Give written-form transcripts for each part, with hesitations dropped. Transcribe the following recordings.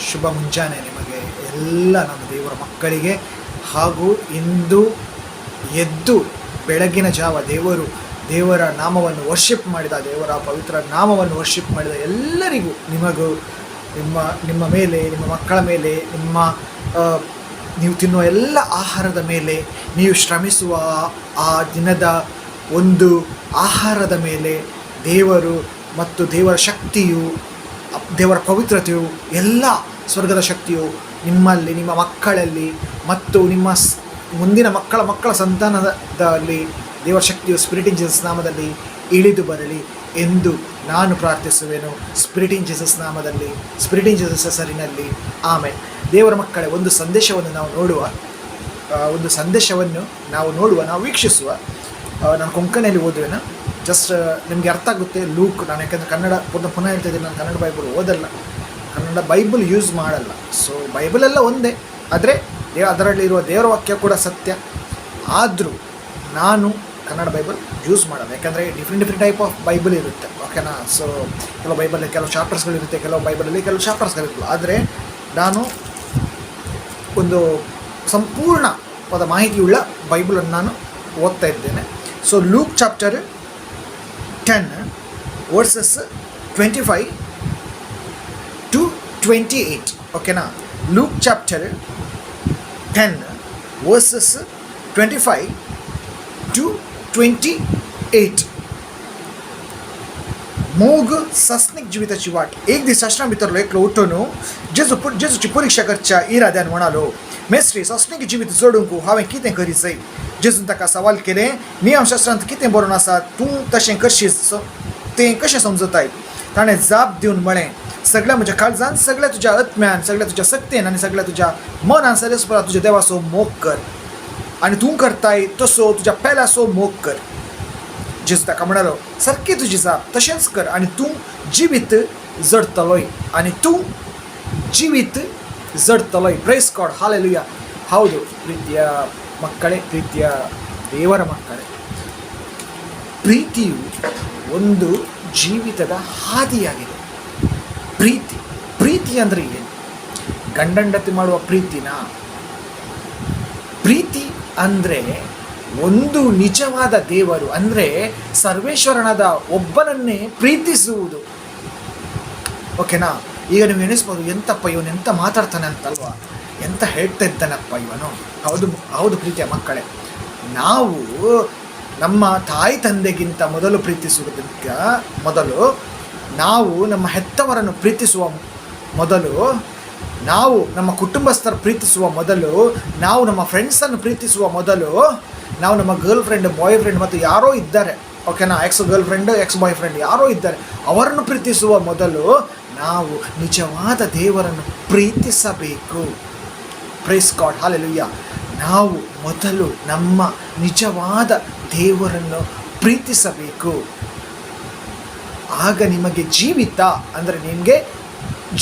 ಶುಭ ಮುಂಜಾನೆ ನಿಮಗೆ ಎಲ್ಲ ನಮ್ಮ ದೇವರ ಮಕ್ಕಳಿಗೆ. ಹಾಗೂ ಇಂದು ಎದ್ದು ಬೆಳಗಿನ ಜಾವ ದೇವರ ನಾಮವನ್ನು ವರ್ಷಿಪ್ ಮಾಡಿದ, ದೇವರ ಪವಿತ್ರ ನಾಮವನ್ನು ವರ್ಷಿಪ್ ಮಾಡಿದ ಎಲ್ಲರಿಗೂ, ನಿಮಗೂ, ನಿಮ್ಮ ಮೇಲೆ, ನಿಮ್ಮ ಮಕ್ಕಳ ಮೇಲೆ, ನೀವು ತಿನ್ನುವ ಎಲ್ಲ ಆಹಾರದ ಮೇಲೆ, ನೀವು ಶ್ರಮಿಸುವ ಆ ದಿನದ ಒಂದು ಆಹಾರದ ಮೇಲೆ ದೇವರು ಮತ್ತು ದೇವರ ಶಕ್ತಿಯು, ದೇವರ ಪವಿತ್ರತೆಯು, ಎಲ್ಲ ಸ್ವರ್ಗದ ಶಕ್ತಿಯು ನಿಮ್ಮಲ್ಲಿ, ನಿಮ್ಮ ಮಕ್ಕಳಲ್ಲಿ ಮತ್ತು ನಿಮ್ಮ ಮುಂದಿನ ಮಕ್ಕಳ ಸಂತಾನದಲ್ಲಿ ದೇವರ ಶಕ್ತಿಯು ಸ್ಪಿರಿಟ್ ಇನ್ ಜೀಸಸ್ ನಾಮದಲ್ಲಿ ಇಳಿದು ಬರಲಿ ಎಂದು ನಾನು ಪ್ರಾರ್ಥಿಸುವೆನು. ಸ್ಪಿರಿಟ್ ಇನ್ ಜೀಸಸ್ ನಾಮದಲ್ಲಿ, ಸ್ಪಿರಿಟ್ ಇನ್ ಜೀಸಸ್ ಹೆಸರಿನಲ್ಲಿ, ಆಮೇಲೆ. ದೇವರ ಮಕ್ಕಳೇ, ಒಂದು ಸಂದೇಶವನ್ನು ನಾವು ನೋಡುವ, ನಾವು ವೀಕ್ಷಿಸುವ. ನಾನು ಕೊಂಕಣಿಯಲ್ಲಿ ಓದುವೆನ, ಜಸ್ಟ್ ನಿಮಗೆ ಅರ್ಥ ಆಗುತ್ತೆ. ಲೂಕ್, ನಾನು ಯಾಕೆಂದರೆ ಕನ್ನಡ ಪುನಃ ಹೇಳ್ತಾ ಇದ್ದೀನಿ, ನಾನು ಕನ್ನಡ ಬೈಬಲ್ ಓದಲ್ಲ, ಕನ್ನಡ ಬೈಬಲ್ ಯೂಸ್ ಮಾಡಲ್ಲ. ಸೊ ಬೈಬಲೆಲ್ಲ ಒಂದೇ, ಆದರೆ ಅದರಲ್ಲಿರುವ ದೇವರ ವಾಕ್ಯ ಕೂಡ ಸತ್ಯ. ಆದರೂ ನಾನು ಕನ್ನಡ ಬೈಬಲ್ ಯೂಸ್ ಮಾಡಲ್ಲ, ಯಾಕಂದರೆ ಡಿಫ್ರೆಂಟ್ ಟೈಪ್ ಆಫ್ ಬೈಬಲ್ ಇರುತ್ತೆ, ಓಕೆನಾ. ಸೊ ಕೆಲವು ಬೈಬಲಲ್ಲಿ ಕೆಲವು ಚಾಪ್ಟರ್ಸ್ಗಳಿರುತ್ತೆ, ಕೆಲವು ಬೈಬಲಲ್ಲಿ ಕೆಲವು ಚಾಪ್ಟರ್ಸ್ಗಳಿರಲ್ಲ. ಆದರೆ ನಾನು ಒಂದು ಸಂಪೂರ್ಣವಾದ ಮಾಹಿತಿಯುಳ್ಳ ಬೈಬಲನ್ನು ನಾನು ಓದ್ತಾ ಇದ್ದೇನೆ. So luke chapter 10 versus 25 to 28, ಓಕೆನಾ. Luke chapter 10 versus 25 to 28. मोग सस्निक जीविताची वाट. एक दिस आश्रम भितर एकलो उठून जेजूची परीक्षा करच्या इराद्यान म्हणालो, मेस्त्री, सस्निक जिवीत जोडूंक हांवें कितें करीचंय? जेजून ताका सवाल केले, नियमशास्त्रांत कितें बरोवन आसा, तूं तशें करशीस तें कशें समजताय? ताणें जाप दिवन म्हळें, सगळ्या म्हज्या काळजान, सगळ्या तुज्या आत्म्यान, सगळ्या तुज्या सक्तीन आनी सगळ्या तुज्या मनान सरेस्परा तुज्या देवाचो मोग कर, आनी तूं करताय तसो तुज्या पेल्याचो मोग कर. जेजू ताका म्हणालो, सारकी तुजी जाप, तशेंच कर आनी तूं जिवीत जडतलोय, आनी तूं जिवीत जडतलोय. Praise God, hallelujah. ಹೌದು ಪ್ರೀತಿಯ ಮಕ್ಕಳೇ, ಪ್ರೀತಿಯ ದೇವರ ಮಕ್ಕಳೇ, ಪ್ರೀತಿಯು ಒಂದು ಜೀವಿತದ ಹಾದಿಯಾಗಿದೆ. ಪ್ರೀತಿ ಅಂದರೆ ಏನು? ಗಂಡಂಡತಿ ಮಾಡುವ ಪ್ರೀತಿನ? ಪ್ರೀತಿ ಅಂದರೆ ಒಂದು ನಿಜವಾದ ದೇವರು ಅಂದರೆ ಸರ್ವೇಶ್ವರನಾದ ಒಬ್ಬನನ್ನೇ ಪ್ರೀತಿಸುವುದು, ಓಕೆನಾ. ಈಗ ನೀವು ಎಣಿಸ್ಬೋದು, ಎಂತಪ್ಪ ಇವನು ಎಂತ ಮಾತಾಡ್ತಾನೆ ಅಂತಲ್ವಾ, ಎಂತ ಹೇಳ್ತಾ ಇದ್ದಾನಪ್ಪ ಇವನು. ಹೌದು ಪ್ರೀತಿಯ ಮಕ್ಕಳೇ, ನಾವು ನಮ್ಮ ತಾಯಿ ತಂದೆಗಿಂತ ಮೊದಲು ಪ್ರೀತಿಸುವುದಕ್ಕಿಂತ ಮೊದಲು, ನಾವು ನಮ್ಮ ಹೆತ್ತವರನ್ನು ಪ್ರೀತಿಸುವ ಮೊದಲು, ನಾವು ನಮ್ಮ ಕುಟುಂಬಸ್ಥರು ಪ್ರೀತಿಸುವ ಮೊದಲು, ನಾವು ನಮ್ಮ ಫ್ರೆಂಡ್ಸನ್ನು ಪ್ರೀತಿಸುವ ಮೊದಲು, ನಾವು ನಮ್ಮ ಗರ್ಲ್ ಫ್ರೆಂಡ್, ಬಾಯ್ ಫ್ರೆಂಡ್ ಮತ್ತು ಯಾರೋ ಇದ್ದಾರೆ, ಓಕೆನಾ, X girl friend, X boy friend ಯಾರೋ ಇದ್ದಾರೆ, ಅವರನ್ನು ಪ್ರೀತಿಸುವ ಮೊದಲು ನಾವು ನಿಜವಾದ ದೇವರನ್ನು ಪ್ರೀತಿಸಬೇಕು. Praise God, hallelujah. ನಾವು ಮೊದಲು ನಮ್ಮ ನಿಜವಾದ ದೇವರನ್ನು ಪ್ರೀತಿಸಬೇಕು. ಆಗ ನಿಮಗೆ ಜೀವಿತ ಅಂದರೆ ನಿಮಗೆ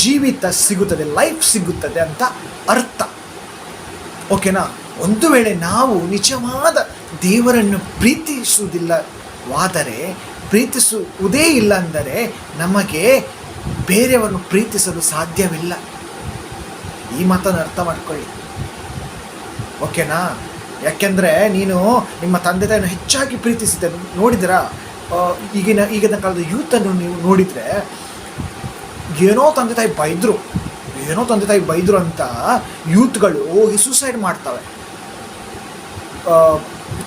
ಜೀವಿತ ಸಿಗುತ್ತದೆ, ಲೈಫ್ ಸಿಗುತ್ತದೆ ಅಂತ ಅರ್ಥ, ಓಕೆನಾ. ಒಂದು ವೇಳೆ ನಾವು ನಿಜವಾದ ದೇವರನ್ನು ಪ್ರೀತಿಸುವುದೇ ಇಲ್ಲ ಅಂದರೆ ನಮಗೆ ಬೇರೆಯವರನ್ನು ಪ್ರೀತಿಸಲು ಸಾಧ್ಯವಿಲ್ಲ. ಈ ಮಾತನ್ನು ಅರ್ಥ ಮಾಡ್ಕೊಳ್ಳಿ, ಓಕೆನಾ. ಯಾಕೆಂದರೆ ನೀನು ನಿಮ್ಮ ತಂದೆ ತಾಯಿಯನ್ನು ಹೆಚ್ಚಾಗಿ ಪ್ರೀತಿಸಿದ್ದೆ ನೋಡಿದಿರಾ? ಈಗಿನ ಕಾಲದ ಯೂತನ್ನು ನೀವು ನೋಡಿದರೆ, ಏನೋ ತಂದೆ ತಾಯಿ ಬೈದರು ಅಂತ ಯೂತ್ಗಳು ಸೂಸೈಡ್ ಮಾಡ್ತವೆ.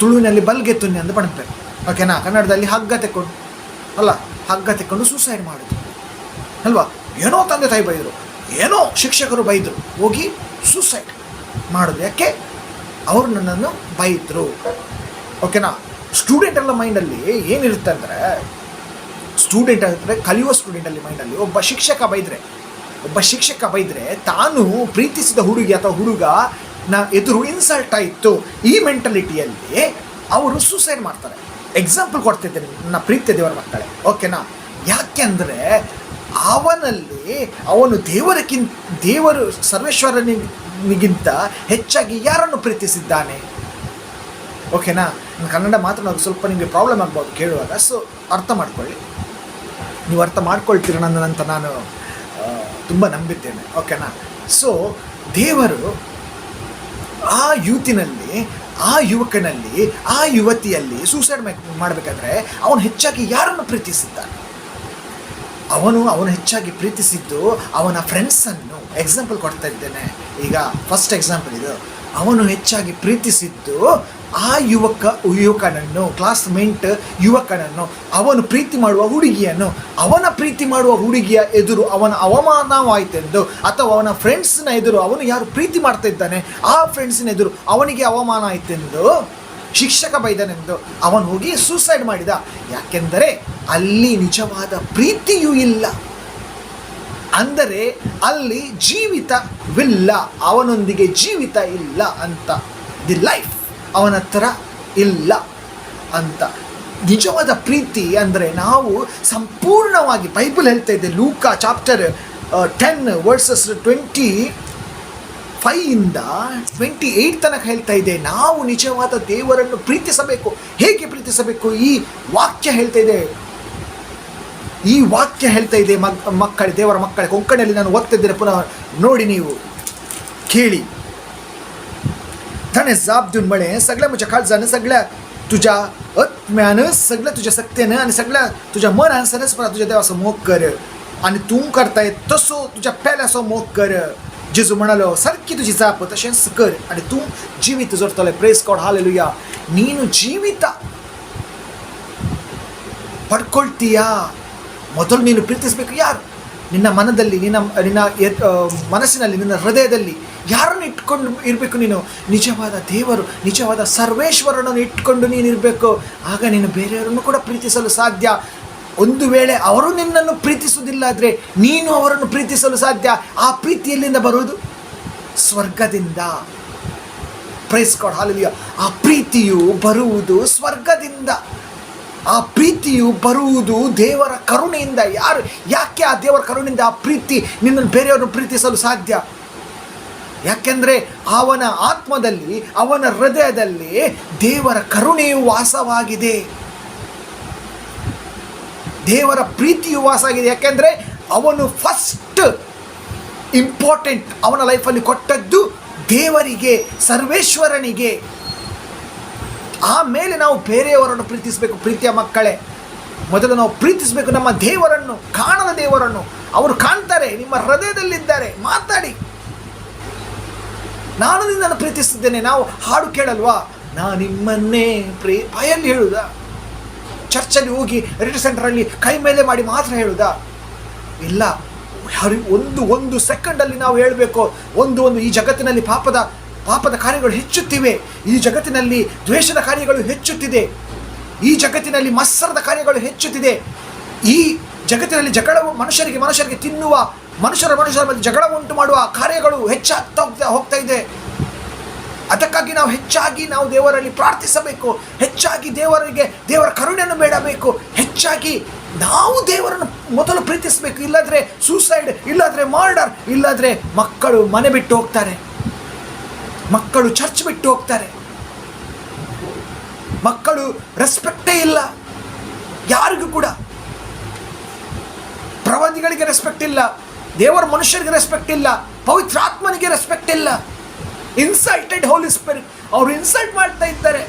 ತುಳುವಿನಲ್ಲಿ ಬಲ್ಗೆತ್ತುನ್ನಿ ಅಂತ ಪಡ್ತಾರೆ, ಓಕೆನಾ. ಕನ್ನಡದಲ್ಲಿ ಹಗ್ಗ ತೆಕ್ಕೊಂಡು ಸೂಸೈಡ್ ಮಾಡೋದು ಅಲ್ವಾ. ಏನೋ ತಂದೆ ತಾಯಿ ಬೈದರು, ಏನೋ ಶಿಕ್ಷಕರು ಬೈದರು, ಹೋಗಿ ಸೂಸೈಡ್ ಮಾಡೋದು. ಯಾಕೆ? ಅವರು ನನ್ನನ್ನು ಬೈದರು, ಓಕೆನಾ. ಸ್ಟೂಡೆಂಟ್ ಎಲ್ಲ ಮೈಂಡಲ್ಲಿ ಏನಿರುತ್ತೆ ಅಂದರೆ, ಕಲಿಯುವ ಸ್ಟೂಡೆಂಟಲ್ಲಿ ಮೈಂಡಲ್ಲಿ ಒಬ್ಬ ಶಿಕ್ಷಕ ಬೈದರೆ ತಾನು ಪ್ರೀತಿಸಿದ ಹುಡುಗಿ ಅಥವಾ ಹುಡುಗ ಎದುರು ಇನ್ಸಲ್ಟ್ ಆಯಿತು, ಈ ಮೆಂಟಾಲಿಟಿಯಲ್ಲಿ ಅವರು ಸೂಸೈಡ್ ಮಾಡ್ತಾರೆ. ಎಕ್ಸಾಂಪಲ್ ಕೊಡ್ತಿದ್ದೇನೆ ನನ್ನ ಪ್ರೀತಿಯ ದೇವರ ಮಕ್ಕಳೇ, ಓಕೆನಾ. ಯಾಕೆಂದರೆ ಅವನು ದೇವರು ಸರ್ವೇಶ್ವರನಿಗಿಂತ ಹೆಚ್ಚಾಗಿ ಯಾರನ್ನು ಪ್ರೀತಿಸಿದ್ದಾನೆ, ಓಕೆನಾ. ಕನ್ನಡ ಮಾತನಾಡೋದು ಸ್ವಲ್ಪ ನಿಮಗೆ ಪ್ರಾಬ್ಲಮ್ ಆಗ್ಬೋದು ಕೇಳುವಾಗ, ಸೊ ಅರ್ಥ ಮಾಡ್ಕೊಳ್ಳಿ. ನೀವು ಅರ್ಥ ಮಾಡ್ಕೊಳ್ತೀರ ನನ್ನಂತ ನಾನು ತುಂಬ ನಂಬಿದ್ದೇನೆ. ಓಕೆನಾ? ಸೊ ದೇವರು ಆ ಯೂತಿನಲ್ಲಿ, ಆ ಯುವಕನಲ್ಲಿ, ಆ ಯುವತಿಯಲ್ಲಿ ಸೂಸೈಡ್ ಮಾಡಬೇಕಾದ್ರೆ ಅವನು ಹೆಚ್ಚಾಗಿ ಯಾರನ್ನು ಪ್ರೀತಿಸಿದ್ದಾನೆ? ಅವನು ಹೆಚ್ಚಾಗಿ ಪ್ರೀತಿಸಿದ್ದು ಅವನ ಫ್ರೆಂಡ್ಸನ್ನು. ಎಕ್ಸಾಂಪಲ್ ಕೊಡ್ತಾ ಇದ್ದೇನೆ ಈಗ, ಫಸ್ಟ್ ಎಕ್ಸಾಂಪಲ್ ಇದು. ಅವನು ಹೆಚ್ಚಾಗಿ ಪ್ರೀತಿಸಿದ್ದು ಆ ಯುವಕನನ್ನು, ಕ್ಲಾಸ್ಮೇಟ್ ಯುವಕನನ್ನು, ಅವನು ಪ್ರೀತಿ ಮಾಡುವ ಹುಡುಗಿಯನ್ನು. ಅವನ ಪ್ರೀತಿ ಮಾಡುವ ಹುಡುಗಿಯ ಎದುರು ಅವನ ಅವಮಾನವಾಯಿತೆಂದು, ಅಥವಾ ಅವನ ಫ್ರೆಂಡ್ಸ್ನ ಎದುರು, ಅವನು ಯಾರು ಪ್ರೀತಿ ಮಾಡ್ತಾ ಇದ್ದಾನೆ ಆ ಫ್ರೆಂಡ್ಸಿನ ಎದುರು ಅವನಿಗೆ ಅವಮಾನ ಆಯಿತೆಂದು ಶಿಕ್ಷಕ ಬೈದನೆಂದು ಅವನು ಹೋಗಿ ಸೂಸೈಡ್ ಮಾಡಿದ. ಯಾಕೆಂದರೆ ಅಲ್ಲಿ ನಿಜವಾದ ಪ್ರೀತಿಯೂ ಇಲ್ಲ, ಅಂದರೆ ಅಲ್ಲಿ ಜೀವಿತವಿಲ್ಲ, ಅವನೊಂದಿಗೆ ಜೀವಿತ ಇಲ್ಲ ಅಂತ. ದಿ ಲೈಫ್ ಅವನ ಹತ್ರ ಇಲ್ಲ ಅಂತ. ನಿಜವಾದ ಪ್ರೀತಿ ಅಂದರೆ ನಾವು ಸಂಪೂರ್ಣವಾಗಿ, ಬೈಬಲ್ ಹೇಳ್ತಾ ಇದೆ, ಲೂಕ ಚಾಪ್ಟರ್ 10 ವರ್ಸಸ್ 25 28 ತನಕ ಹೇಳ್ತಾ ಇದೆ, ನಾವು ನಿಜವಾದ ದೇವರನ್ನು ಪ್ರೀತಿಸಬೇಕು. ಹೇಗೆ ಪ್ರೀತಿಸಬೇಕು? ಈ ವಾಕ್ಯ ಹೇಳ್ತಾ ಇದೆ. ಈ ವಾಕ್ಯ ಹೇಳ್ತಾ ಇದೆ ಮಕ್ಕಳೇ, ದೇವರ ಮಕ್ಕಳೇ. ಕೊಂಕಣಿಯಲ್ಲಿ ನಾನು ಓದ್ತಿದ್ದೇನೆ, ಪುನಃ ನೋಡಿ, ನೀವು ಕೇಳಿ. त्याने जाप देऊन म्हणे, सगळ्या म्हज्या काळजानं, सगळ्या तुझ्या आत्म्यानं, सगळ्या तुझ्या सत्तेनं आणि सगळ्या तुझ्या मनान सरस्परा तुझ्या देवाचा मोग कर, आणि तू करताय तसो तुझ्या पेल्याचो मोग कर. जेजू म्हणालो, सारखी तुझी जाप तशेंच कर आणि तू जीवित जोडतले. Press God, hallelujah. ನೀನು ಜೀವಿತ ಪಡ್ಕೊಳ್ತೀಯಾ? ಮೊದಲು ನೀನು ಪ್ರೀತಿಸಬೇಕು. ಯಾರು? ನಿನ್ನ ಮನದಲ್ಲಿ, ನಿನ್ನ ಮನಸ್ಸಿನಲ್ಲಿ, ನಿನ್ನ ಹೃದಯದಲ್ಲಿ ಯಾರನ್ನು ಇಟ್ಕೊಂಡು ಇರಬೇಕು? ನೀನು ನಿಜವಾದ ದೇವರು, ನಿಜವಾದ ಸರ್ವೇಶ್ವರನನ್ನು ಇಟ್ಕೊಂಡು ನೀನು ಇರಬೇಕು. ಆಗ ನೀನು ಬೇರೆಯವರನ್ನು ಕೂಡ ಪ್ರೀತಿಸಲು ಸಾಧ್ಯ. ಒಂದು ವೇಳೆ ಅವರು ನಿನ್ನನ್ನು ಪ್ರೀತಿಸುವುದಿಲ್ಲ ಆದರೆ ನೀನು ಅವರನ್ನು ಪ್ರೀತಿಸಲು ಸಾಧ್ಯ. ಆ ಪ್ರೀತಿ ಎಲ್ಲಿಂದ ಬರುವುದು? ಸ್ವರ್ಗದಿಂದ. Praise God, hallelujah. ಆ ಪ್ರೀತಿಯು ಬರುವುದು ಸ್ವರ್ಗದಿಂದ. ಆ ಪ್ರೀತಿಯು ಬರುವುದು ದೇವರ ಕರುಣೆಯಿಂದ. ಯಾಕೆ ಆ ದೇವರ ಕರುಣೆಯಿಂದ ಆ ಪ್ರೀತಿ ನಿನ್ನನ್ನು ಬೇರೆಯವ್ರನ್ನು ಪ್ರೀತಿಸಲು ಸಾಧ್ಯ? ಯಾಕೆಂದರೆ ಅವನ ಆತ್ಮದಲ್ಲಿ, ಅವನ ಹೃದಯದಲ್ಲಿ ದೇವರ ಕರುಣೆಯು ವಾಸವಾಗಿದೆ, ದೇವರ ಪ್ರೀತಿಯು ವಾಸವಾಗಿದೆ. ಯಾಕೆಂದರೆ ಅವನು ಫಸ್ಟ್ ಇಂಪಾರ್ಟೆಂಟ್ ಅವನ ಲೈಫಲ್ಲಿ ಕೊಟ್ಟದ್ದು ದೇವರಿಗೆ, ಸರ್ವೇಶ್ವರನಿಗೆ. ಆಮೇಲೆ ನಾವು ಬೇರೆಯವರನ್ನು ಪ್ರೀತಿಸಬೇಕು. ಪ್ರೀತಿಯ ಮಕ್ಕಳೇ, ಮೊದಲು ನಾವು ಪ್ರೀತಿಸಬೇಕು ನಮ್ಮ ದೇವರನ್ನು, ಕಾಣದ ದೇವರನ್ನು. ಅವರು ಕಾಣ್ತಾರೆ, ನಿಮ್ಮ ಹೃದಯದಲ್ಲಿದ್ದಾರೆ. ಮಾತಾಡಿ, ನಾನು ನಿನ್ನನ್ನು ಪ್ರೀತಿಸಿದ್ದೇನೆ. ನಾವು ಹಾಡು ಕೇಳಲ್ವಾ, ನಾ ನಿಮ್ಮನ್ನೇ ಬಾಯಲ್ಲಿ ಹೇಳುವುದಾ? ಚರ್ಚಲ್ಲಿ ಹೋಗಿ ರಿಟ್ರೀಟ್ ಸೆಂಟರಲ್ಲಿ ಕೈ ಮೇಲೆ ಮಾಡಿ ಮಾತ್ರ ಹೇಳುವುದಾ? ಇಲ್ಲ. ಒಂದು ಸೆಕೆಂಡಲ್ಲಿ ನಾವು ಹೇಳಬೇಕು. ಒಂದು ಈ ಜಗತ್ತಿನಲ್ಲಿ ಪಾಪದ ಕಾರ್ಯಗಳು ಹೆಚ್ಚುತ್ತಿವೆ. ಈ ಜಗತ್ತಿನಲ್ಲಿ ದ್ವೇಷದ ಕಾರ್ಯಗಳು ಹೆಚ್ಚುತ್ತಿದೆ. ಈ ಜಗತ್ತಿನಲ್ಲಿ ಮತ್ಸರದ ಕಾರ್ಯಗಳು ಹೆಚ್ಚುತ್ತಿದೆ. ಈ ಜಗತ್ತಿನಲ್ಲಿ ಜಗಳವು ಮನುಷ್ಯರಿಗೆ ತಿನ್ನುವ, ಮನುಷ್ಯರ ಮಧ್ಯೆ ಜಗಳ ಉಂಟು ಮಾಡುವ ಕಾರ್ಯಗಳು ಹೆಚ್ಚಾಗ್ತಾ ಹೋಗ್ತಾ ಇದೆ. ಅದಕ್ಕಾಗಿ ನಾವು ಹೆಚ್ಚಾಗಿ ದೇವರಲ್ಲಿ ಪ್ರಾರ್ಥಿಸಬೇಕು. ಹೆಚ್ಚಾಗಿ ದೇವರ ಕರುಣೆಯನ್ನು ಬೇಡಬೇಕು. ಹೆಚ್ಚಾಗಿ ನಾವು ದೇವರನ್ನು ಮೊದಲು ಪ್ರೀತಿಸಬೇಕು. ಇಲ್ಲಾದರೆ ಸೂಸೈಡ್, ಇಲ್ಲಾದರೆ ಮರ್ಡರ್, ಇಲ್ಲಾದರೆ ಮಕ್ಕಳು ಮನೆ ಬಿಟ್ಟು ಹೋಗ್ತಾರೆ, ಮಕ್ಕಳು ಚರ್ಚ್ ಬಿಟ್ಟು ಹೋಗ್ತಾರೆ, ಮಕ್ಕಳು ರೆಸ್ಪೆಕ್ಟೇ ಇಲ್ಲ ಯಾರಿಗೂ ಕೂಡ. ಪ್ರವಾದಿಗಳಿಗೆ ರೆಸ್ಪೆಕ್ಟ್ ಇಲ್ಲ, ದೇವರ ಮನುಷ್ಯರಿಗೆ ರೆಸ್ಪೆಕ್ಟ್ ಇಲ್ಲ, ಪವಿತ್ರಾತ್ಮನಿಗೆ ರೆಸ್ಪೆಕ್ಟ್ ಇಲ್ಲ. ಇನ್ಸಲ್ಟೆಡ್ ಹೋಲಿ ಸ್ಪಿರಿಟ್, ಅವರು ಇನ್ಸಲ್ಟ್ ಮಾಡ್ತಾ ಇದ್ದಾರೆ.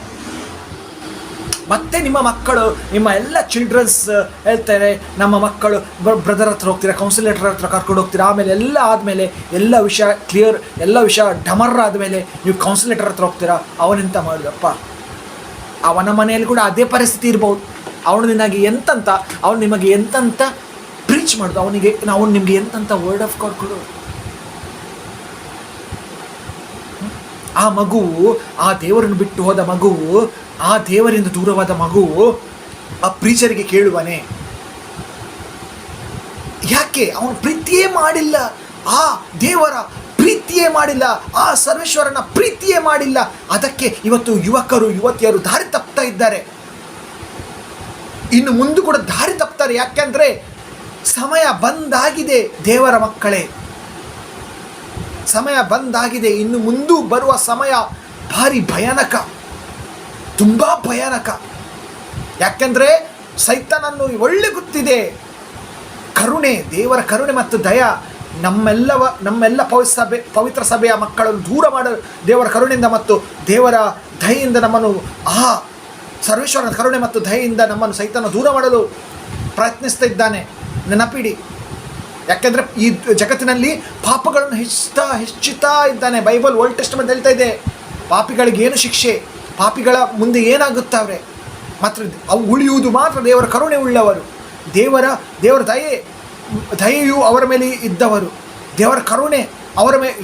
ಮತ್ತೆ ನಿಮ್ಮ ಮಕ್ಕಳು, ನಿಮ್ಮ ಎಲ್ಲ ಚಿಲ್ಡ್ರನ್ಸ್ ಹೇಳ್ತಾರೆ, ನಮ್ಮ ಮಕ್ಕಳು ಬ್ರದರ್ ಹತ್ರ ಹೋಗ್ತೀರಾ, ಕೌನ್ಸಿಲೇಟರ್ ಹತ್ರ ಕರ್ಕೊಂಡು ಹೋಗ್ತೀರಾ. ಆಮೇಲೆ ಎಲ್ಲ ಆದಮೇಲೆ ಎಲ್ಲ ವಿಷಯ ಕ್ಲಿಯರ್, ಎಲ್ಲ ವಿಷಯ ಡಮರ್ ಆದಮೇಲೆ ನೀವು ಕೌನ್ಸಿಲೇಟರ್ ಹತ್ರ ಹೋಗ್ತೀರಾ. ಅವನೆಂತ ಮಾಡಿದಪ್ಪ, ಅವನ ಮನೆಯಲ್ಲಿ ಕೂಡ ಅದೇ ಪರಿಸ್ಥಿತಿ ಇರ್ಬೋದು. ಅವನು ನಿಮಗೆ ಎಂತಂತ ಪ್ರೀಚ್ ಮಾಡೋದು, ಅವನು ನಿಮಗೆ ಎಂತಂತ ವರ್ಡ್ ಆಫ್ ಗಾಡ್ ಕೊಡು. ಆ ಮಗುವು, ಆ ದೇವರನ್ನು ಬಿಟ್ಟು ಹೋದ ಮಗುವು, ಆ ದೇವರಿಂದ ದೂರವಾದ ಮಗುವು ಆ ಪ್ರೀಚರಿಗೆ ಕೇಳುವನೆ? ಯಾಕೆ? ಅವನು ಪ್ರೀತಿಯೇ ಮಾಡಿಲ್ಲ, ಆ ದೇವರ ಪ್ರೀತಿಯೇ ಮಾಡಿಲ್ಲ, ಆ ಸರ್ವೇಶ್ವರನ ಪ್ರೀತಿಯೇ ಮಾಡಿಲ್ಲ. ಅದಕ್ಕೆ ಇವತ್ತು ಯುವಕರು ಯುವತಿಯರು ದಾರಿ ತಪ್ತಾ ಇದ್ದಾರೆ. ಇನ್ನು ಮುಂದೆ ಕೂಡ ದಾರಿ ತಪ್ತಾರೆ. ಯಾಕೆಂದ್ರೆ ಸಮಯ ಬಂದಾಗಿದೆ ದೇವರ ಮಕ್ಕಳೇ, ಸಮಯ ಬಂದಾಗಿದೆ. ಇನ್ನು ಮುಂದೆ ಬರುವ ಸಮಯ ಭಾರಿ ಭಯಾನಕ, ತುಂಬ ಭಯಾನಕ. ಯಾಕೆಂದರೆ ಸೈತಾನನ್ನು ಒಳ್ಳೆ ಗೊತ್ತಿದೆ. ಕರುಣೆ, ದೇವರ ಕರುಣೆ ಮತ್ತು ದಯ ನಮ್ಮೆಲ್ಲ ಪವಿತ್ರ ಸಭೆಯ ಮಕ್ಕಳನ್ನು ದೂರ ಮಾಡಲು ದೇವರ ಕರುಣೆಯಿಂದ ಮತ್ತು ದೇವರ ದಯೆಯಿಂದ ನಮ್ಮನ್ನು ಸರ್ವೇಶ್ವರನ ಕರುಣೆ ಮತ್ತು ದಯೆಯಿಂದ ನಮ್ಮನ್ನು ಸೈತಾನ ದೂರ ಮಾಡಲು ಪ್ರಯತ್ನಿಸ್ತಾ ಇದ್ದಾನೆ. ನೆನಪಿಡಿ, ಯಾಕೆಂದರೆ ಈ ಜಗತ್ತಿನಲ್ಲಿ ಪಾಪಗಳನ್ನು ಹೆಚ್ಚುತ್ತಾ ಇದ್ದಾನೆ. ಬೈಬಲ್ ಓಲ್ಡ್ ಟೆಸ್ಟಮೆಂಟ್ ಹೇಳ್ತಾ ಇದೆ, ಪಾಪಿಗಳಿಗೆ ಏನು ಶಿಕ್ಷೆ, ಪಾಪಿಗಳ ಮುಂದೆ ಏನಾಗುತ್ತವ್ರೆ, ಮಾತ್ರ ಅವು ಉಳಿಯುವುದು ಮಾತ್ರ ದೇವರ ಕರುಣೆ ಉಳ್ಳವರು, ದೇವರ ದಯೆಯು ಅವರ ಮೇಲೆ ಇದ್ದವರು, ದೇವರ ಕರುಣೆ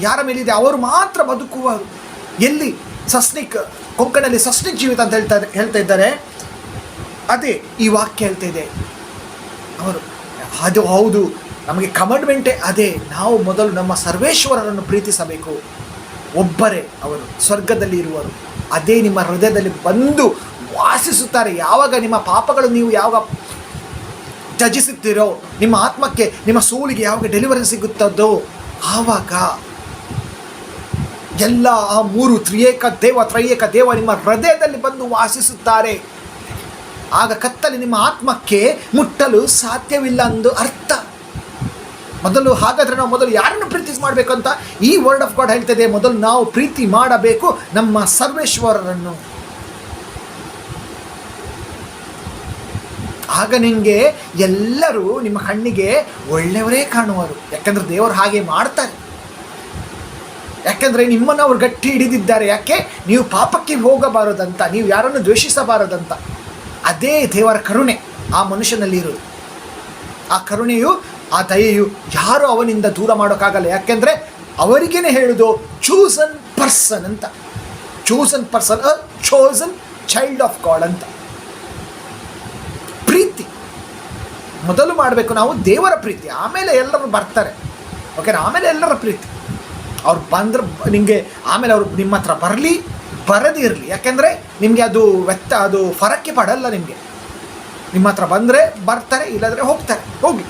ಯಾರ ಮೇಲಿದೆ ಅವರು ಮಾತ್ರ ಬದುಕುವರು. ಎಲ್ಲಿ ಕೊಂಕಣಲ್ಲಿ ಸಸ್ನಿಕ್ ಜೀವಿತ ಅಂತ ಹೇಳ್ತಾ ಇದ್ದಾರೆ, ಅದೇ ಈ ವಾಕ್ಯ ಹೇಳ್ತಾ ಇದೆ. ಅದು ಹೌದು, ನಮಗೆ ಕಮಾಂಡ್ಮೆಂಟೇ ಅದೇ. ನಾವು ಮೊದಲು ನಮ್ಮ ಸರ್ವೇಶ್ವರರನ್ನು ಪ್ರೀತಿಸಬೇಕು. ಒಬ್ಬರೇ ಅವರು ಸ್ವರ್ಗದಲ್ಲಿ ಇರುವರು, ಅದೇ ನಿಮ್ಮ ಹೃದಯದಲ್ಲಿ ಬಂದು ವಾಸಿಸುತ್ತಾರೆ. ಯಾವಾಗ ನಿಮ್ಮ ಪಾಪಗಳು ನೀವು ಯಾವಾಗ ತ್ಯಜಿಸುತ್ತೀರೋ, ನಿಮ್ಮ ಆತ್ಮಕ್ಕೆ, ನಿಮ್ಮ ಸೋಲಿಗೆ ಯಾವಾಗ ಡೆಲಿವರೆನ್ಸ್ ಸಿಗುತ್ತದೋ, ಆವಾಗ ಎಲ್ಲ ಆ ಮೂರು ತ್ರೈಯೇಕ ದೇವ ನಿಮ್ಮ ಹೃದಯದಲ್ಲಿ ಬಂದು ವಾಸಿಸುತ್ತಾರೆ. ಆಗ ಕತ್ತಲೆ ನಿಮ್ಮ ಆತ್ಮಕ್ಕೆ ಮುಟ್ಟಲು ಸಾಧ್ಯವಿಲ್ಲ ಎಂದು ಅರ್ಥ. ಹಾಗಾದರೆ ನಾವು ಮೊದಲು ಯಾರನ್ನು ಪ್ರೀತಿ ಮಾಡಬೇಕು ಅಂತ ಈ ವರ್ಡ್ ಆಫ್ ಗಾಡ್ ಹೇಳ್ತದೆ. ಮೊದಲು ನಾವು ಪ್ರೀತಿ ಮಾಡಬೇಕು ನಮ್ಮ ಸರ್ವೇಶ್ವರರನ್ನು. ಆಗ ನಿಮಗೆ ಎಲ್ಲರೂ ನಿಮ್ಮ ಕಣ್ಣಿಗೆ ಒಳ್ಳೆಯವರೇ ಕಾಣುವರು. ಯಾಕೆಂದರೆ ದೇವರು ಹಾಗೆ ಮಾಡ್ತಾರೆ. ಯಾಕೆಂದರೆ ನಿಮ್ಮನ್ನು ಅವರು ಗಟ್ಟಿ ಹಿಡಿದಿದ್ದಾರೆ. ಯಾಕೆ? ನೀವು ಪಾಪಕ್ಕೆ ಹೋಗಬಾರದಂತ, ನೀವು ಯಾರನ್ನು ದ್ವೇಷಿಸಬಾರದಂತ. ಅದೇ ದೇವರ ಕರುಣೆ ಆ ಮನುಷ್ಯನಲ್ಲಿ ಇರೋದು. ಆ ಕರುಣೆಯು, ಆ ದಯೆಯು ಯಾರು ಅವನಿಂದ ದೂರ ಮಾಡೋಕ್ಕಾಗಲ್ಲ. ಯಾಕೆಂದರೆ ಅವರಿಗೇನೆ ಹೇಳೋದು ಚೂಸನ್ ಪರ್ಸನ್ ಅಂತ. Chosen person, chosen child of god ಅಂತ. ಪ್ರೀತಿ ಮೊದಲು ಮಾಡಬೇಕು ನಾವು, ದೇವರ ಪ್ರೀತಿ. ಆಮೇಲೆ ಎಲ್ಲರೂ ಬರ್ತಾರೆ, ಓಕೆನಾ? ಆಮೇಲೆ ಎಲ್ಲರ ಪ್ರೀತಿ. ಅವ್ರು ಬಂದ್ರೆ ನಿಮಗೆ ಆಮೇಲೆ ಅವರು ನಿಮ್ಮ ಹತ್ರ ಬರದಿರಲಿ. ಯಾಕೆಂದರೆ ನಿಮಗೆ ಅದು ಫರಕ್ಕೆ ಪಡಲ್ಲ. ನಿಮಗೆ ನಿಮ್ಮ ಹತ್ರ ಬಂದರೆ ಬರ್ತಾರೆ, ಇಲ್ಲಾಂದರೆ ಹೋಗಿ.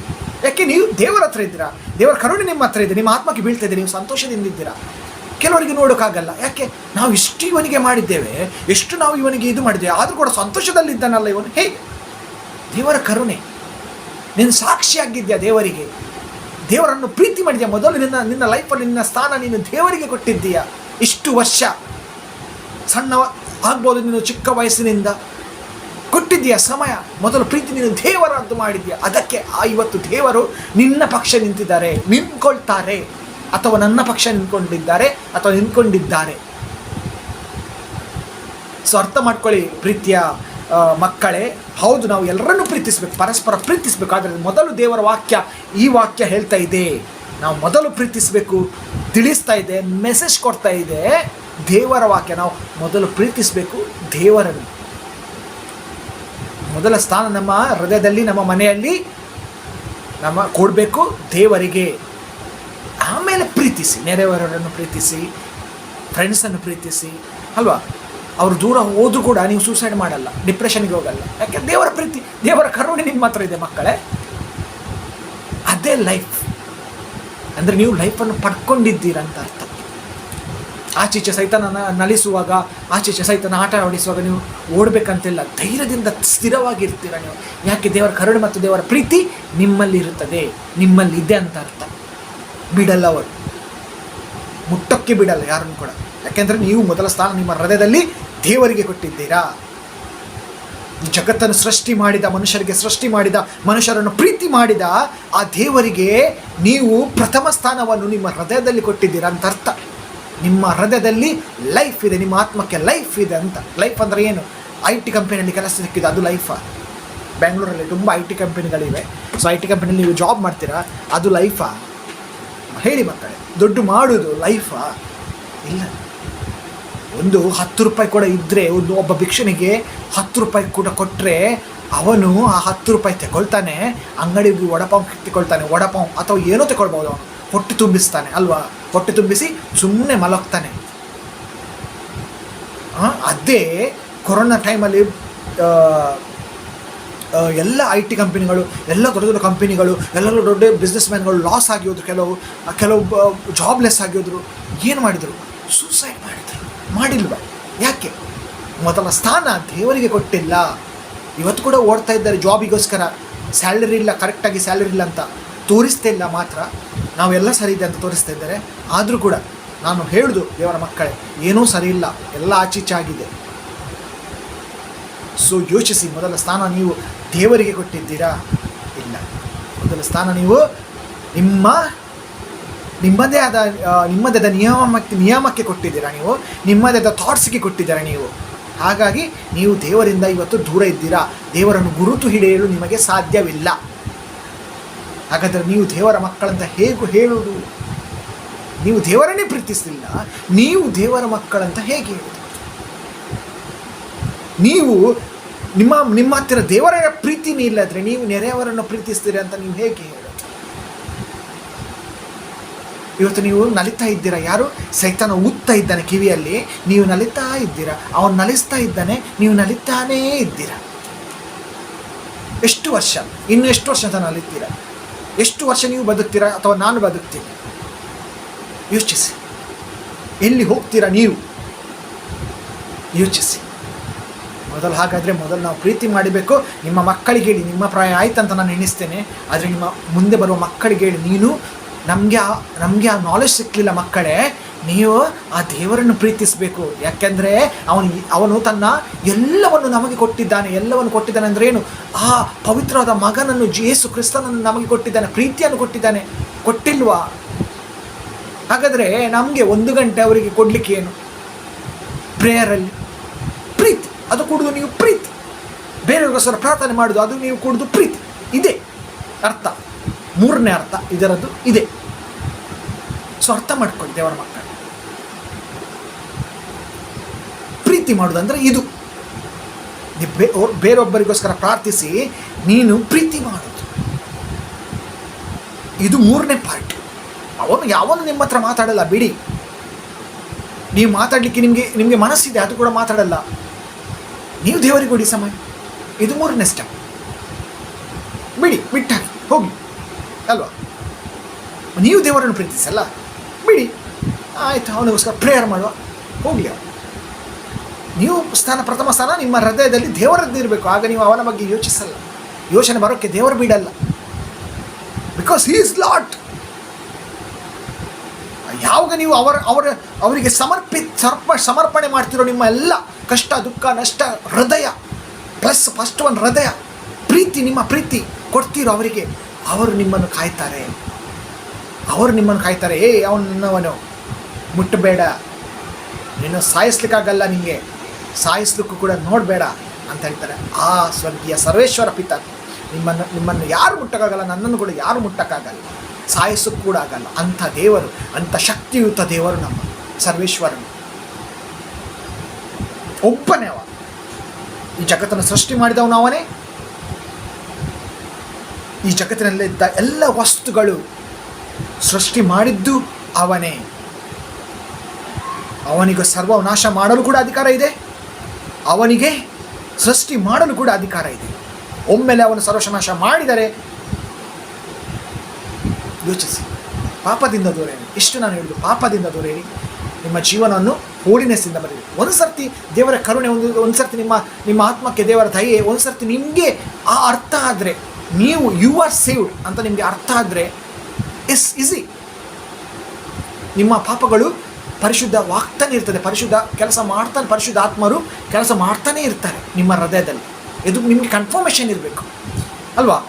ಯಾಕೆ? ನೀವು ದೇವರ ಹತ್ರ ಇದ್ದೀರಾ, ದೇವರ ಕರುಣೆ ನಿಮ್ಮ ಹತ್ರ ಇದೆ, ನಿಮ್ಮ ಆತ್ಮಕ್ಕೆ ಬೀಳ್ತಾ ಇದೆ, ನೀವು ಸಂತೋಷದಿಂದಿದ್ದೀರಾ. ಕೆಲವರಿಗೆ ನೋಡೋಕ್ಕಾಗಲ್ಲ. ಯಾಕೆ? ನಾವು ಇಷ್ಟು ಇವನಿಗೆ ಮಾಡಿದ್ದೇವೆ, ಎಷ್ಟು ನಾವು ಇವನಿಗೆ ಇದು ಮಾಡಿದ್ದೇವೆ, ಆದರೂ ಕೂಡ ಸಂತೋಷದಲ್ಲಿದ್ದಾನಲ್ಲ ಇವನು. ಹೇಗೆ? ದೇವರ ಕರುಣೆ. ನೀನು ಸಾಕ್ಷಿಯಾಗಿದ್ಯಾ ದೇವರಿಗೆ, ದೇವರನ್ನು ಪ್ರೀತಿ ಮಾಡಿದ್ಯಾ. ಮೊದಲು ನಿನ್ನ ಲೈಫಲ್ಲಿ ನಿನ್ನ ಸ್ಥಾನ ನೀನು ದೇವರಿಗೆ ಕೊಟ್ಟಿದ್ದೀಯಾ. ಇಷ್ಟು ವರ್ಷ ಸಣ್ಣ ಆಗ್ಬೋದು, ನೀನು ಚಿಕ್ಕ ವಯಸ್ಸಿನಿಂದ ಕೊಟ್ಟಿದ್ದೀಯಾ ಸಮಯ. ಮೊದಲು ಪ್ರೀತಿ ನೀನು ದೇವರದ್ದು ಮಾಡಿದ್ಯಾ. ಅದಕ್ಕೆ ಇವತ್ತು ದೇವರು ನಿನ್ನ ಪಕ್ಷ ನಿಂತ್ಕೊಳ್ತಾರೆ, ಅಥವಾ ನನ್ನ ಪಕ್ಷ ನಿಂತ್ಕೊಂಡಿದ್ದಾರೆ. ಸೊ ಅರ್ಥ ಮಾಡ್ಕೊಳ್ಳಿ ಪ್ರೀತಿಯ ಮಕ್ಕಳೇ. ಹೌದು, ನಾವು ಎಲ್ಲರನ್ನೂ ಪ್ರೀತಿಸಬೇಕು, ಪರಸ್ಪರ ಪ್ರೀತಿಸಬೇಕು. ಆದರೆ ಮೊದಲು ದೇವರ ಈ ವಾಕ್ಯ ಹೇಳ್ತಾ ಇದೆ, ನಾವು ಮೊದಲು ಪ್ರೀತಿಸಬೇಕು, ತಿಳಿಸ್ತಾ ಇದೆ, ಮೆಸೇಜ್ ಕೊಡ್ತಾ ಇದೆ ದೇವರ ವಾಕ್ಯ. ನಾವು ಮೊದಲು ಪ್ರೀತಿಸಬೇಕು ದೇವರನ್ನು. ಮೊದಲ ಸ್ಥಾನ ನಮ್ಮ ಹೃದಯದಲ್ಲಿ, ನಮ್ಮ ಮನೆಯಲ್ಲಿ ಕೊಡಬೇಕು ದೇವರಿಗೆ. ಆಮೇಲೆ ಪ್ರೀತಿಸಿ, ನೆರೆಯವರನ್ನು ಪ್ರೀತಿಸಿ, ಫ್ರೆಂಡ್ಸನ್ನು ಪ್ರೀತಿಸಿ, ಅಲ್ವಾ? ಅವರು ದೂರ ಹೋದರೂ ಕೂಡ ನೀವು ಸೂಸೈಡ್ ಮಾಡಲ್ಲ, ಡಿಪ್ರೆಷನ್ಗೆ ಹೋಗಲ್ಲ. ಯಾಕೆ? ದೇವರ ಪ್ರೀತಿ, ದೇವರ ಕರುಣೆ ನಿಮ್ಮ ಹತ್ರ ಇದೆ ಮಕ್ಕಳೇ. ಅದೇ ಲೈಫ್ ಅಂದರೆ ನೀವು ಲೈಫನ್ನು ಪಡ್ಕೊಂಡಿದ್ದೀರಂತ ಅರ್ಥ. ಆಚೀಚೆ ಸೈತಾನ ನಲಿಸುವಾಗ, ಆಚೀಚೆ ಸೈತಾನ ಆಟ ಆಡಿಸುವಾಗ ನೀವು ಓಡಬೇಕಂತಿಲ್ಲ. ಧೈರ್ಯದಿಂದ ಸ್ಥಿರವಾಗಿರ್ತೀರ ನೀವು. ಯಾಕೆ? ದೇವರ ಕರುಣೆ ಮತ್ತು ದೇವರ ಪ್ರೀತಿ ನಿಮ್ಮಲ್ಲಿರುತ್ತದೆ, ನಿಮ್ಮಲ್ಲಿದೆ ಅಂತ ಅರ್ಥ. ಬಿಡಲ್ಲ, ಅವರು ಮುಟ್ಟಕ್ಕೆ ಬಿಡಲ್ಲ ಯಾರನ್ನು ಕೂಡ. ಯಾಕೆಂದರೆ ನೀವು ಮೊದಲ ಸ್ಥಾನ ನಿಮ್ಮ ಹೃದಯದಲ್ಲಿ ದೇವರಿಗೆ ಕೊಟ್ಟಿದ್ದೀರಾ. ಜಗತ್ತನ್ನು ಸೃಷ್ಟಿ ಮಾಡಿದ, ಮನುಷ್ಯರನ್ನು ಪ್ರೀತಿ ಮಾಡಿದ ಆ ದೇವರಿಗೆ ನೀವು ಪ್ರಥಮ ಸ್ಥಾನವನ್ನು ನಿಮ್ಮ ಹೃದಯದಲ್ಲಿ ಕೊಟ್ಟಿದ್ದೀರಾ ಅಂತ ಅರ್ಥ. ನಿಮ್ಮ ಹೃದಯದಲ್ಲಿ ಲೈಫ್ ಇದೆ, ನಿಮ್ಮ ಆತ್ಮಕ್ಕೆ ಲೈಫ್ ಇದೆ ಅಂತ. ಲೈಫ್ ಅಂದರೆ ಏನು? IT ಕಂಪನಿಯಲ್ಲಿ ಕೆಲಸ ಸಿಕ್ಕಿದೆ, ಅದು ಲೈಫಾ? ಬೆಂಗಳೂರಲ್ಲಿ ತುಂಬ IT ಕಂಪನಿಗಳಿವೆ. ಸೊ IT ಕಂಪನಿಯಲ್ಲಿ ನೀವು ಜಾಬ್ ಮಾಡ್ತೀರಾ, ಅದು ಲೈಫಾ? ಹೇಳಿ ಮಕ್ಕಳೇ, ದುಡ್ಡು ಮಾಡೋದು ಲೈಫಾ? ಇಲ್ಲ. ಒಂದು 10 ರೂಪಾಯಿ ಕೂಡ ಇದ್ದರೆ, ಒಬ್ಬ ಭಿಕ್ಷುನಿಗೆ 10 ರೂಪಾಯಿ ಕೂಡ ಕೊಟ್ಟರೆ ಅವನು ಆ 10 ರೂಪಾಯಿ ತಗೊಳ್ತಾನೆ, ಅಂಗಡಿಗೆ ವಡಪಾವ್ ತಗೊಳ್ತಾನೆ, ವಡಪಾವ್ ಅಥವಾ ಏನೋ ತಗೊಳ್ಬೋದು. ಅವನು ಹೊಟ್ಟೆ ತುಂಬಿಸ್ತಾನೆ ಅಲ್ವಾ? ಹೊಟ್ಟೆ ತುಂಬಿಸಿ ಸುಮ್ಮನೆ ಮಲಗ್ತಾನೆ. ಅದೇ ಕೊರೋನಾ ಟೈಮಲ್ಲಿ ಎಲ್ಲ IT ಕಂಪನಿಗಳು, ಎಲ್ಲ ದೊಡ್ಡ ದೊಡ್ಡ ಕಂಪನಿಗಳು, ಎಲ್ಲರೂ ದೊಡ್ಡ ಬಿಸ್ನೆಸ್ ಮ್ಯಾನ್ಗಳು ಲಾಸ್ ಆಗಿ ಹೋದ್ರು. ಕೆಲವು ಜಾಬ್ಲೆಸ್ ಆಗಿದ್ರು. ಏನು ಮಾಡಿದರು? ಸೂಸೈಡ್ ಮಾಡಿಲ್ವ? ಯಾಕೆ? ಮೊದಲ ಸ್ಥಾನ ದೇವರಿಗೆ ಕೊಟ್ಟಿಲ್ಲ. ಇವತ್ತು ಕೂಡ ಓಡ್ತಾ ಇದ್ದಾರೆ ಜಾಬಿಗೋಸ್ಕರ. ಸ್ಯಾಲರಿ ಇಲ್ಲ, ಕರೆಕ್ಟಾಗಿ ಸ್ಯಾಲರಿ ಇಲ್ಲ ಅಂತ ತೋರಿಸ್ತಾ ಇಲ್ಲ ಮಾತ್ರ. ನಾವೆಲ್ಲ ಸರಿ ಇದೆ ಅಂತ ತೋರಿಸ್ತಾ ಇದ್ದಾರೆ. ಆದರೂ ಕೂಡ ನಾನು ಹೇಳುದು ದೇವರ ಮಕ್ಕಳೇ, ಏನೂ ಸರಿ ಇಲ್ಲ, ಎಲ್ಲ ಆಚೀಚಾಗಿದೆ. ಸೊ ಯೋಚಿಸಿ, ಮೊದಲ ಸ್ಥಾನ ನೀವು ದೇವರಿಗೆ ಕೊಟ್ಟಿದ್ದೀರಾ? ಇಲ್ಲ. ಮೊದಲ ಸ್ಥಾನ ನೀವು ನಿಮ್ಮದೇ ಆದ ನಿಯಮಕ್ಕೆ ಕೊಟ್ಟಿದ್ದೀರಾ, ನೀವು ನಿಮ್ಮದೇ ಆದ ಥಾಟ್ಸ್ಗೆ ಕೊಟ್ಟಿದ್ದೀರಾ ನೀವು. ಹಾಗಾಗಿ ನೀವು ದೇವರಿಂದ ಇವತ್ತು ದೂರ ಇದ್ದೀರಾ. ದೇವರನ್ನು ಗುರುತು ಹಿಡಿಯಲು ನಿಮಗೆ ಸಾಧ್ಯವಿಲ್ಲ. ಹಾಗಾದರೆ ನೀವು ದೇವರ ಮಕ್ಕಳಂತ ಹೇಗೆ ಹೇಳುವುದು? ನೀವು ದೇವರನ್ನೇ ಪ್ರೀತಿಸಲಿಲ್ಲ, ನೀವು ದೇವರ ಮಕ್ಕಳಂತ ಹೇಗೆ ಹೇಳುವುದು? ನೀವು ನಿಮ್ಮ ಹತ್ತಿರ ದೇವರ ಪ್ರೀತಿನೇ ಇಲ್ಲದ್ರೆ ನೀವು ನೆರೆಯವರನ್ನು ಪ್ರೀತಿಸ್ತೀರಿ ಅಂತ ನೀವು ಹೇಗೆ ಹೇಳೋದು? ಇವತ್ತು ನೀವು ನಲಿತಾ ಇದ್ದೀರಾ. ಯಾರು? ಸೈತಾನ ಊದ್ತಾ ಇದ್ದಾನೆ ಕಿವಿಯಲ್ಲಿ, ನೀವು ನಲಿತಾ ಇದ್ದೀರಾ. ಅವನು ನಲಿಸ್ತಾ ಇದ್ದಾನೆ, ನೀವು ನಲಿತಾನೇ ಇದ್ದೀರಾ. ಎಷ್ಟು ವರ್ಷ? ಇನ್ನು ಎಷ್ಟು ವರ್ಷ ಅಂತ ನಲಿತೀರಾ? ಎಷ್ಟು ವರ್ಷ ನೀವು ಬದುಕ್ತೀರಾ ಅಥವಾ ನಾನು ಬದುಕ್ತೀನಿ? ಯೋಚಿಸಿ. ಎಲ್ಲಿ ಹೋಗ್ತೀರಾ ನೀವು? ಯೋಚಿಸಿ. ಹಾಗಾದರೆ ಮೊದಲು ನಾವು ಪ್ರೀತಿ ಮಾಡಬೇಕು. ನಿಮ್ಮ ಮಕ್ಕಳಿಗೆ ಹೇಳಿ, ನಿಮ್ಮ ಪ್ರಾಯ ಆಯ್ತಂತ ನಾನು ಎಣಿಸ್ತೇನೆ, ಆದರೆ ನಿಮ್ಮ ಮುಂದೆ ಬರುವ ಮಕ್ಕಳಿಗೆ ಹೇಳಿ, ನೀನು ನಮಗೆ ಆ ನಾಲೆಜ್ ಸಿಕ್ಕಲಿಲ್ಲ ಮಕ್ಕಳೇ, ನೀವು ಆ ದೇವರನ್ನು ಪ್ರೀತಿಸಬೇಕು. ಯಾಕೆಂದರೆ ಅವನು ತನ್ನ ಎಲ್ಲವನ್ನು ನಮಗೆ ಕೊಟ್ಟಿದ್ದಾನೆ. ಎಲ್ಲವನ್ನು ಕೊಟ್ಟಿದ್ದಾನೆ ಅಂದರೆ ಏನು? ಆ ಪವಿತ್ರವಾದ ಮಗನನ್ನು, ಯೇಸು ಕ್ರಿಸ್ತನನ್ನು ನಮಗೆ ಕೊಟ್ಟಿದ್ದಾನೆ, ಪ್ರೀತಿಯನ್ನು ಕೊಟ್ಟಿದ್ದಾನೆ. ಕೊಟ್ಟಿಲ್ವಾ? ಹಾಗಾದರೆ ನಮಗೆ 1 ಗಂಟೆ ಅವರಿಗೆ ಕೊಡಲಿಕ್ಕೆ ಏನು? ಪ್ರೇಯರಲ್ಲಿ ಪ್ರೀತಿ, ಅದು ಕೊಡೋದು ನೀವು ಪ್ರೀತಿ. ಬೇರೆಯವ್ರಿಗೋಸ್ಕರ ಪ್ರಾರ್ಥನೆ ಮಾಡೋದು, ಅದು ನೀವು ಕೊಡೋದು ಪ್ರೀತಿ. ಇದೆ ಅರ್ಥ. 3ನೇ ಅರ್ಥ ಇದರದ್ದು ಇದೆ. ಸೊ ಅರ್ಥ ಮಾಡ್ಕೊಳ್ಳಿ ದೇವರ ಮಕ್ಕಳು. ಪ್ರೀತಿ ಮಾಡೋದು ಅಂದರೆ ಇದು. ಬೇರೊಬ್ಬರಿಗೋಸ್ಕರ ಪ್ರಾರ್ಥಿಸಿ ನೀನು ಪ್ರೀತಿ ಮಾಡೋದು, ಇದು 3ನೇ ಪಾರ್ಟ್. ಯಾವನು ನಿಮ್ಮ ಹತ್ರ ಮಾತಾಡಲ್ಲ, ಬಿಡಿ. ನೀವು ಮಾತಾಡಲಿಕ್ಕೆ ನಿಮಗೆ ಮನಸ್ಸಿದೆ, ಅದು ಕೂಡ ಮಾತಾಡಲ್ಲ. ನೀವು ದೇವರಿಗೆ ಕೊಡಿ ಸಮಯ, ಇದು 3ನೇ ಸ್ಟೆಪ್. ಬಿಟ್ಟಾಗಿ ಹೋಗಿ ಅಲ್ವಾ? ನೀವು ದೇವರನ್ನು ಪ್ರೀತಿಸಲ್ಲ, ಬಿಡಿ, ಆಯಿತು. ಅವನಿಗೋಸ್ಕರ ಪ್ರೇಯರ್ ಮಾಡುವ, ಹೋಗಲಿ. ನೀವು ಪ್ರಥಮ ಸ್ಥಾನ ನಿಮ್ಮ ಹೃದಯದಲ್ಲಿ ದೇವರದ್ದು ಇರಬೇಕು. ಆಗ ನೀವು ಅವನ ಬಗ್ಗೆ ಯೋಚಿಸಲ್ಲ. ಯೋಚನೆ ಬರೋಕ್ಕೆ ದೇವರು ಬಿಡಲ್ಲ. Because he is lot. ಯಾವಾಗ ನೀವು ಅವರಿಗೆ ಸಮರ್ಪಣೆ ಮಾಡ್ತಿರೋ, ನಿಮ್ಮ ಎಲ್ಲ ಕಷ್ಟ, ದುಃಖ, ನಷ್ಟ, ಹೃದಯ ಪ್ಲಸ್ ಫಸ್ಟ್ ಒಂದು ಹೃದಯ ಪ್ರೀತಿ, ನಿಮ್ಮ ಪ್ರೀತಿ ಕೊಡ್ತೀರೋ ಅವರಿಗೆ, ಅವರು ನಿಮ್ಮನ್ನು ಕಾಯ್ತಾರೆ. ಅವನು ನಿನ್ನವನು, ಮುಟ್ಟಬೇಡ, ನಿನ್ನ ಸಾಯಿಸ್ಲಿಕ್ಕಾಗಲ್ಲ, ನಿನಗೆ ಸಾಯಿಸ್ಲಿಕ್ಕೂ ಕೂಡ ನೋಡಬೇಡ ಅಂತ ಹೇಳ್ತಾರೆ. ಆ ಸ್ವರ್ಗೀಯ ಸರ್ವೇಶ್ವರ ಪಿತ ನಿಮ್ಮನ್ನು ಯಾರು ಮುಟ್ಟಕ್ಕಾಗಲ್ಲ, ನನ್ನನ್ನು ಕೂಡ ಯಾರು ಮುಟ್ಟಕ್ಕಾಗಲ್ಲ, ಸಾಯಿಸೋಕ್ಕೂ ಕೂಡ ಆಗಲ್ಲ. ಅಂಥ ದೇವರು, ಅಂಥ ಶಕ್ತಿಯುತ ದೇವರು ನಮ್ಮ ಸರ್ವೇಶ್ವರನು. ಒಬ್ಬನೇ ಅವ. ಈ ಜಗತ್ತನ್ನು ಸೃಷ್ಟಿ ಮಾಡಿದವನು ಅವನೇ. ಈ ಜಗತ್ತಿನಲ್ಲಿದ್ದ ಎಲ್ಲ ವಸ್ತುಗಳು ಸೃಷ್ಟಿ ಮಾಡಿದ್ದು ಅವನೇ. ಅವನಿಗೆ ಸರ್ವನಾಶ ಮಾಡಲು ಕೂಡ ಅಧಿಕಾರ ಇದೆ, ಅವನಿಗೆ ಸೃಷ್ಟಿ ಮಾಡಲು ಕೂಡ ಅಧಿಕಾರ ಇದೆ. ಒಮ್ಮೆಲೆ ಅವನು ಸರ್ವನಾಶ ಮಾಡಿದರೆ ಯೋಚಿಸಿ, ಪಾಪದಿಂದ ದೂರೇರಿ. ಇಷ್ಟು ನಾನು ಹೇಳಿದ್ದು, ಪಾಪದಿಂದ ದೂರೇರಿ, ನಿಮ್ಮ ಜೀವನವನ್ನು ಹೋಲಿನೆಸ್ಸಿಂದ ಬರೀರಿ. ಒಂದು ಸರ್ತಿ ದೇವರ ಕರುಣೆ, ಒಂದು ಸರ್ತಿ ನಿಮ್ಮ ಆತ್ಮಕ್ಕೆ ದೇವರ ದಯೆ, ಒಂದು ಸರ್ತಿ ನಿಮಗೆ ಆ ಅರ್ಥ ಆದರೆ, ನೀವು ಯು ಆರ್ ಸೇವ್ಡ್ ಅಂತ ನಿಮಗೆ ಅರ್ಥ ಆದರೆ, ಇಸ್ ಈಸಿ. ನಿಮ್ಮ ಪಾಪಗಳು ಪರಿಶುದ್ಧವಾಗ್ತಾನೆ ಇರ್ತದೆ, ಪರಿಶುದ್ಧ ಆತ್ಮರು ಕೆಲಸ ಮಾಡ್ತಾನೆ ಇರ್ತಾರೆ ನಿಮ್ಮ ಹೃದಯದಲ್ಲಿ. ಇದು ನಿಮಗೆ ಕನ್ಫರ್ಮೇಷನ್ ಇರಬೇಕು ಅಲ್ವಾ?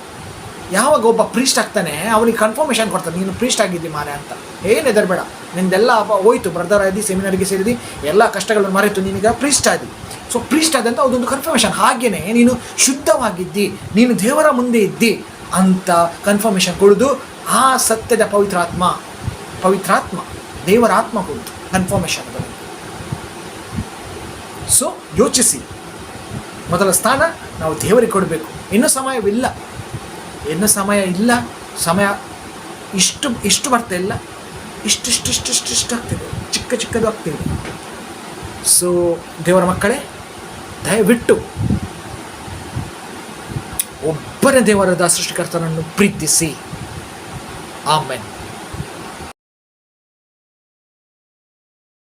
ಯಾವಾಗ ಒಬ್ಬ ಪ್ರೀಸ್ಟ್ ಆಗ್ತಾನೆ, ಅವನಿಗೆ ಕನ್ಫರ್ಮೇಷನ್ ಕೊಡ್ತಾನೆ, ನೀನು ಪ್ರೀಸ್ಟ್ ಆಗಿದ್ದಿ ಮಾರೆ ಅಂತ. ಏನು ಹೆದರಬೇಡ, ನಿಂದೆಲ್ಲ ಹೋಯ್ತು, ಬ್ರದರ್ ಆದಿ, ಸೆಮಿನಾರಿಗೆ ಸೇರಿದಿ, ಎಲ್ಲ ಕಷ್ಟಗಳನ್ನು ಮರೆತು ನೀನೀಗ ಪ್ರೀಸ್ಟ್ ಆದಿ. ಸೊ ಪ್ರೀಸ್ಟ್ ಆದಂತ ಅದೊಂದು ಕನ್ಫರ್ಮೇಷನ್. ಹಾಗೆಯೇ ನೀನು ಶುದ್ಧವಾಗಿದ್ದಿ, ನೀನು ದೇವರ ಮುಂದೆ ಇದ್ದಿ ಅಂತ ಕನ್ಫರ್ಮೇಷನ್ ಕೊಡೋದು ಆ ಸತ್ಯದ ಪವಿತ್ರಾತ್ಮ ದೇವರ ಆತ್ಮ ಕೊಡೋದು ಕನ್ಫರ್ಮೇಷನ್. ಸೊ ಯೋಚಿಸಿ, ಮೊದಲ ಸ್ಥಾನ ನಾವು ದೇವರಿಗೆ ಕೊಡಬೇಕು. ಇನ್ನೂ ಸಮಯ ಇಲ್ಲ, ಸಮಯ ಇಷ್ಟು ಬರ್ತಾ ಇಲ್ಲ, ಇಷ್ಟು ಆಗ್ತಿದೆ, ಚಿಕ್ಕದು ಆಗ್ತಿದೆ. ಸೊ ದೇವರ ಮಕ್ಕಳೇ, ದಯವಿಟ್ಟು ಒಬ್ಬನೇ ದೇವರಾದ ಸೃಷ್ಟಿಕರ್ತನನ್ನು ಪ್ರೀತಿಸಿ. ಆಮೆನ್.